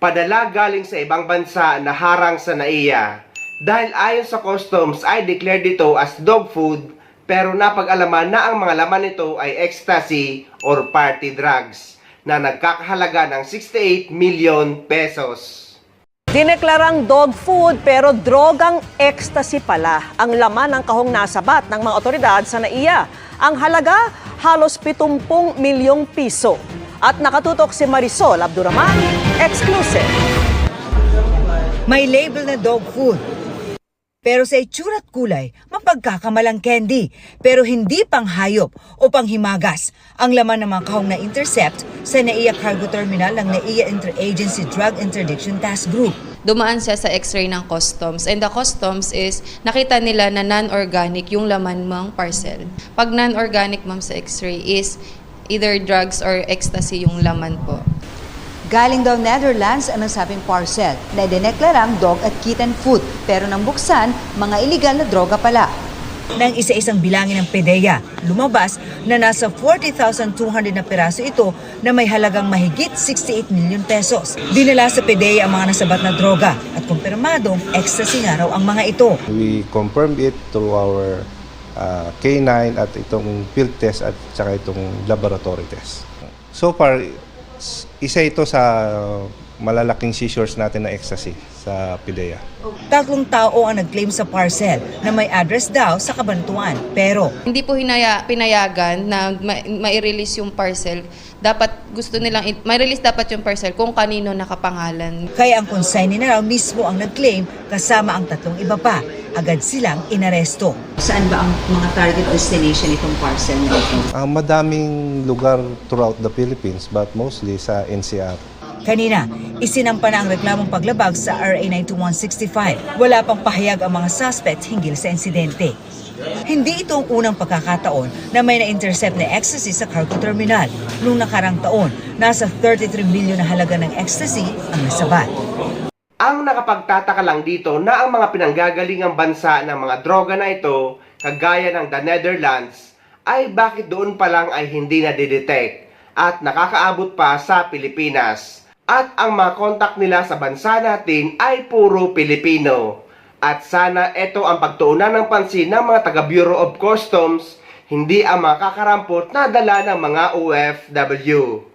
padala galing sa ibang bansa na harang sa NAIA. Dahil ayon sa customs ay declared ito as dog food, pero napag-alaman na ang mga laman nito ay ecstasy or party drugs na nagkakahalaga ng 68 million pesos. Dineklarang dog food pero drogang ecstasy pala ang laman ng kahong nasabat ng mga otoridad sa NAIA. Ang halaga, halos 70 milyong piso. At nakatutok si Marisol Abduraman, exclusive. May label na dog food. Pero sa itsura at kulay, mapagkakamalang candy. Pero hindi pang hayop o pang himagas ang laman ng mga kahong na-intercept sa NAIA Cargo Terminal ng NAIA Interagency Drug Interdiction Task Group. Dumaan siya sa x-ray ng customs. And the customs is, nakita nila na non-organic yung laman ng parcel. Pag non-organic, ma'am, sa x-ray is either drugs or ecstasy yung laman po. Galing daw Netherlands ang nasabing parcel na idineklarang dog at kitten food pero nang buksan, mga iligal na droga pala. Nang isa-isang bilangin ng PDEA, lumabas na nasa 40,200 na peraso ito na may halagang mahigit 68 milyon pesos. Dinala sa PDEA ang mga nasabat na droga at kumpirmadong ecstasy nga raw ang mga ito. We confirmed it through our K9 at itong field test at saka itong laboratory test. So far, isa ito sa malalaking seizures natin na ecstasy sa PDEA. 3 tao ang nag-claim sa parcel na may address daw sa Cabanatuan. Pero Hindi po pinayagan na mai-release yung parcel. Dapat gusto nilang, mai-release dapat yung parcel kung kanino nakapangalan. kaya ang consignee na raw mismo ang nag-claim kasama ang 3 iba pa. Agad silang inaresto. Saan ba ang mga target destination itong parcel nito? Madaming lugar throughout the Philippines but mostly sa NCR. Kanina, isinampa na ang reklamong paglabag sa RA 9165. Wala pang pahayag ang mga suspect hinggil sa insidente. Hindi ito ang unang pagkakataon na may na-intercept na ecstasy sa cargo terminal. Noong nakarang taon, nasa 33 milyon na halaga ng ecstasy ang nasabat. Ang nakapagtataka lang dito na ang mga pinanggagalingang bansa ng mga droga na ito, kagaya ng the Netherlands, ay bakit doon pa lang ay hindi na-detect at nakakaabot pa sa Pilipinas. At ang mga contact nila sa bansa natin ay puro Pilipino. At sana ito ang pagtuunan ng pansin ng mga taga Bureau of Customs, hindi ang mga kakarampot na dala ng mga OFW.